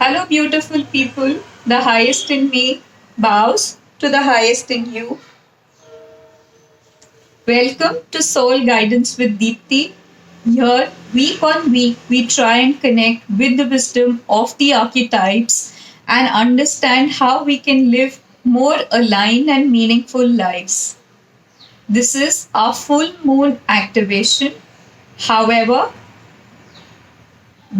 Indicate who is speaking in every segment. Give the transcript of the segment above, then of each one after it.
Speaker 1: Hello, beautiful people. The highest in me bows to the highest in you. Welcome to Soul Guidance with Deepthi. Here, week on week, we try and connect with the wisdom of the archetypes and understand how we can live more aligned and meaningful lives. This is our full moon activation. However,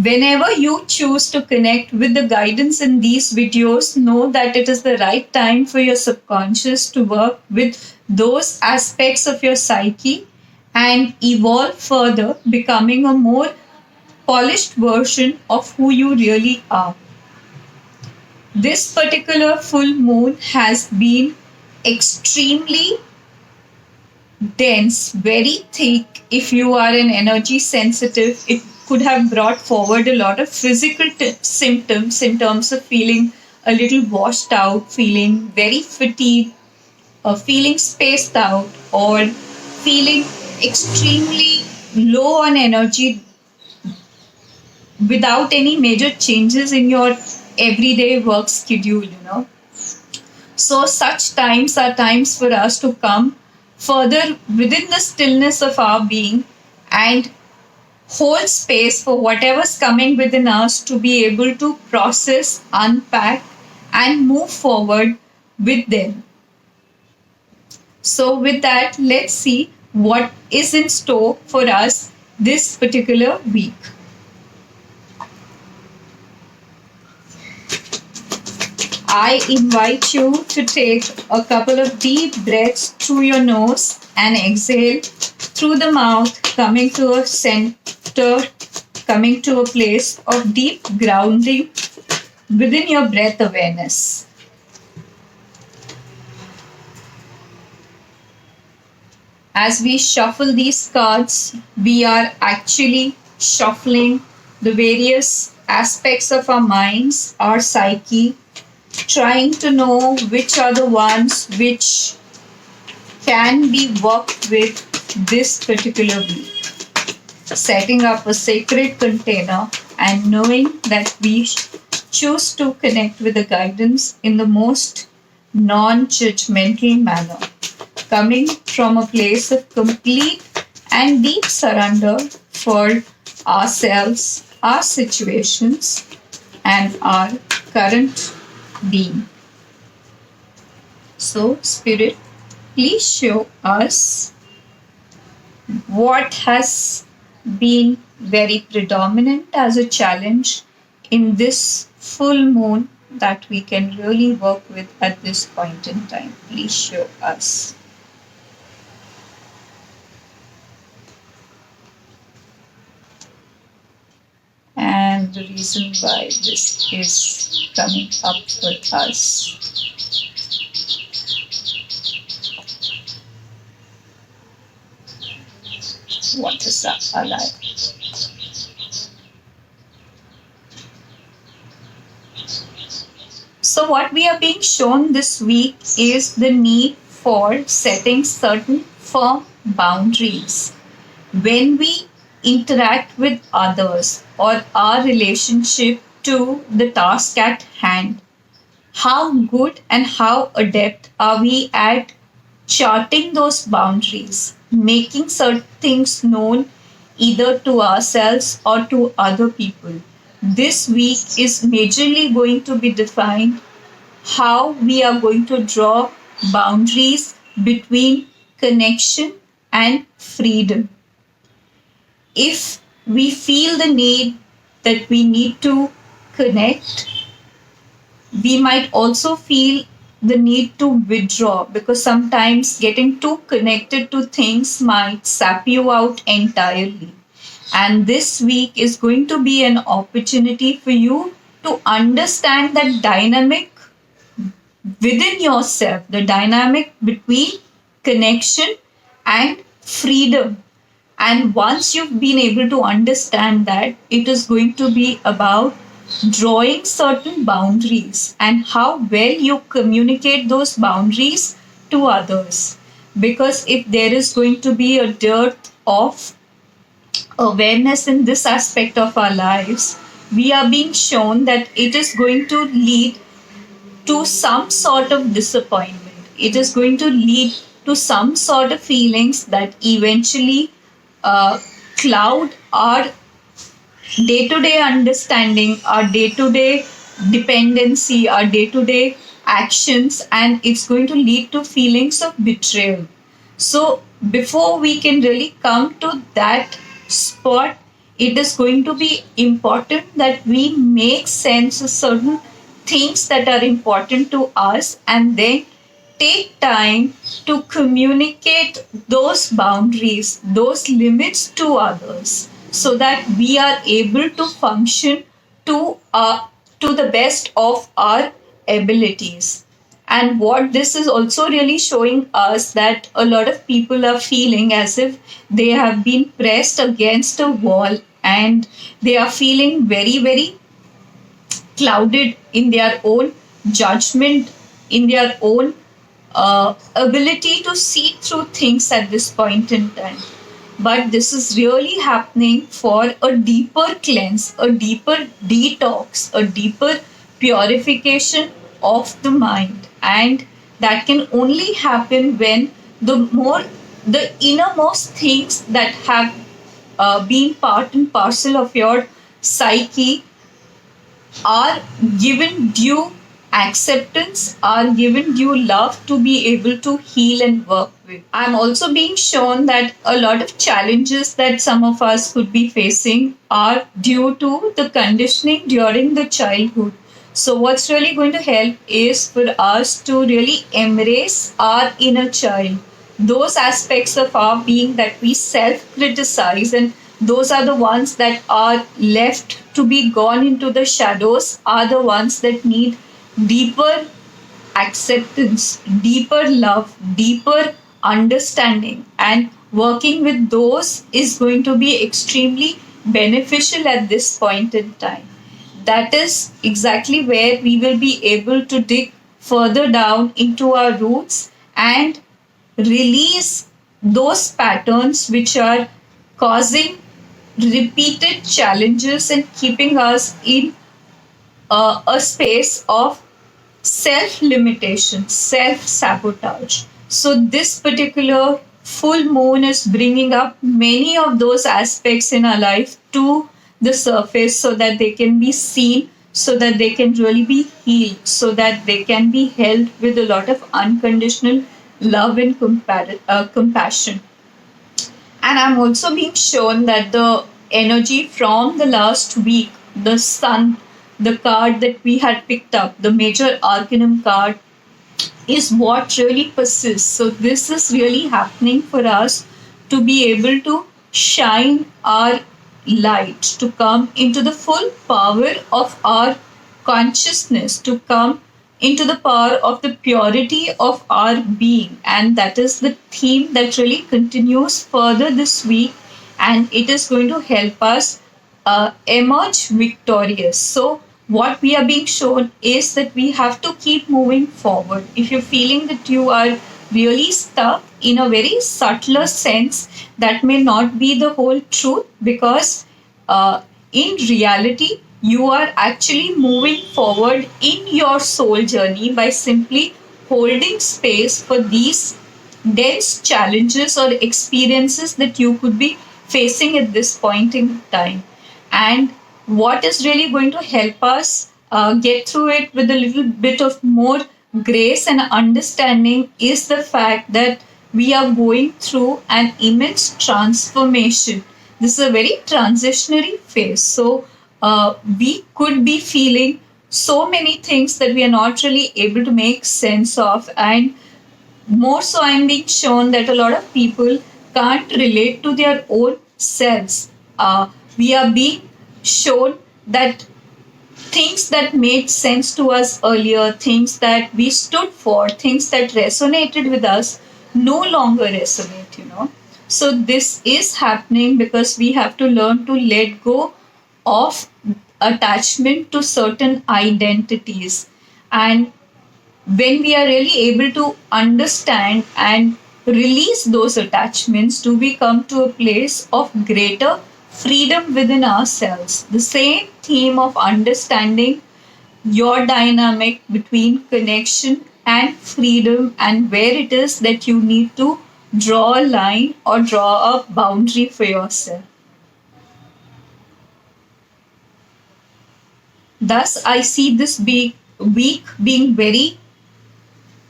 Speaker 1: whenever you choose to connect with the guidance in these videos, know that it is the right time for your subconscious to work with those aspects of your psyche and evolve further, becoming a more polished version of who you really are. This particular full moon has been extremely dense, very thick. If you are an energy sensitive, it could have brought forward a lot of physical symptoms in terms of feeling a little washed out, feeling very fatigued, or feeling spaced out, or feeling extremely low on energy without any major changes in your everyday work schedule. So, such times are times for us to come further within the stillness of our being and hold space for whatever's coming within us to be able to process, unpack, and move forward with them. So, with that, let's see what is in store for us this particular week. I invite you to take a couple of deep breaths through your nose and exhale through the mouth, coming to a center, coming to a place of deep grounding within your breath awareness. As we shuffle these cards, we are actually shuffling the various aspects of our minds, our psyche, trying to know which are the ones which can be worked with this particular week. Setting up a sacred container and knowing that we choose to connect with the guidance in the most non-judgmental manner, coming from a place of complete and deep surrender for ourselves, our situations, and our current being. So, Spirit, please show us what has been very predominant as a challenge in this full moon that we can really work with at this point in time. Please show us. And the reason why this is coming up for us. What is that alive? So, what we are being shown this week is the need for setting certain firm boundaries. When we interact with others or our relationship to the task at hand, how good and how adept are we at charting those boundaries, making certain things known either to ourselves or to other people? This week is majorly going to be defined how we are going to draw boundaries between connection and freedom. If we feel the need that we need to connect, we might also feel the need to withdraw, because sometimes getting too connected to things might sap you out entirely. And this week is going to be an opportunity for you to understand that dynamic within yourself, the dynamic between connection and freedom. And once you've been able to understand that, it is going to be about drawing certain boundaries and how well you communicate those boundaries to others. Because if there is going to be a dearth of awareness in this aspect of our lives, we are being shown that it is going to lead to some sort of disappointment. It is going to lead to some sort of feelings that eventually uh, cloud our day to day understanding, our day to day dependency, our day to day actions, and it's going to lead to feelings of betrayal. So, before we can really come to that spot, it is going to be important that we make sense of certain things that are important to us and then take time to communicate those boundaries, those limits to others, so that we are able to function to the best of our abilities. And what this is also really showing us that a lot of people are feeling as if they have been pressed against a wall and they are feeling very, very clouded in their own judgment, in their own ability to see through things at this point in time. But this is really happening for a deeper cleanse, a deeper detox, a deeper purification of the mind. And that can only happen when the innermost things that have been part and parcel of your psyche are given due acceptance, are given due love to be able to heal and work with. I'm also being shown that a lot of challenges that some of us could be facing are due to the conditioning during the childhood. So, what's really going to help is for us to really embrace our inner child, those aspects of our being that we self criticize, and those are the ones that are left to be gone into the shadows, are the ones that need deeper acceptance, deeper love, deeper understanding, and working with those is going to be extremely beneficial at this point in time. That is exactly where we will be able to dig further down into our roots and release those patterns which are causing repeated challenges and keeping us in a space of self limitation, self sabotage. So, this particular full moon is bringing up many of those aspects in our life to the surface so that they can be seen, so that they can really be healed, so that they can be held with a lot of unconditional love and compassion. And I'm also being shown that the energy from the last week, the sun, the card that we had picked up, the major arcanum card, is what really persists. So, this is really happening for us to be able to shine our light, to come into the full power of our consciousness, to come into the power of the purity of our being. And that is the theme that really continues further this week, and it is going to help us emerge victorious. So, what we are being shown is that we have to keep moving forward. If you're feeling that you are really stuck in a very subtler sense, that may not be the whole truth, because in reality, you are actually moving forward in your soul journey by simply holding space for these dense challenges or experiences that you could be facing at this point in time. And what is really going to help us get through it with a little bit of more grace and understanding is the fact that we are going through an immense transformation. This is a very transitionary phase. So, we could be feeling so many things that we are not really able to make sense of. And more so, I'm being shown that a lot of people can't relate to their own selves. We are being shown that things that made sense to us earlier, things that we stood for, things that resonated with us, no longer resonate. So, this is happening because we have to learn to let go of attachment to certain identities. And when we are really able to understand and release those attachments, do we come to a place of greater freedom within ourselves. The same theme of understanding your dynamic between connection and freedom, and where it is that you need to draw a line or draw a boundary for yourself. Thus, I see this week being very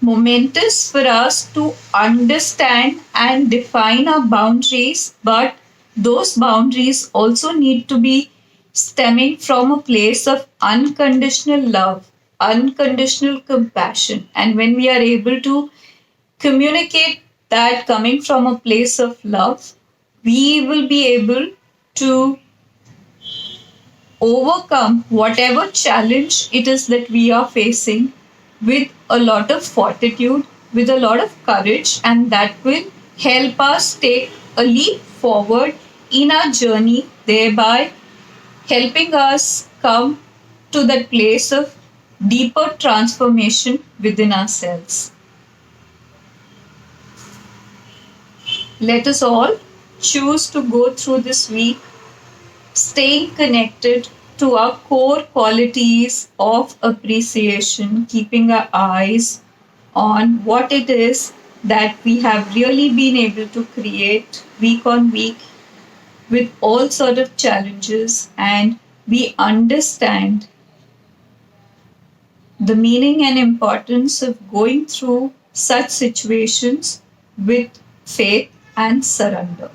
Speaker 1: momentous for us to understand and define our boundaries, but those boundaries also need to be stemming from a place of unconditional love, unconditional compassion. And when we are able to communicate that coming from a place of love, we will be able to overcome whatever challenge it is that we are facing with a lot of fortitude, with a lot of courage, and that will help us take a leap forward in our journey, thereby helping us come to that place of deeper transformation within ourselves. Let us all choose to go through this week staying connected to our core qualities of appreciation, keeping our eyes on what it is that we have really been able to create week on week with all sort of challenges, and we understand the meaning and importance of going through such situations with faith and surrender.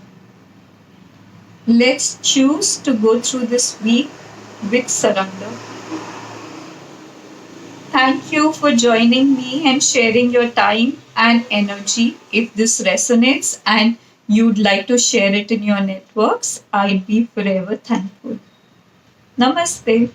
Speaker 1: Let's choose to go through this week with surrender. Thank you for joining me and sharing your time and energy. If this resonates and you'd like to share it in your networks, I'd be forever thankful. Namaste.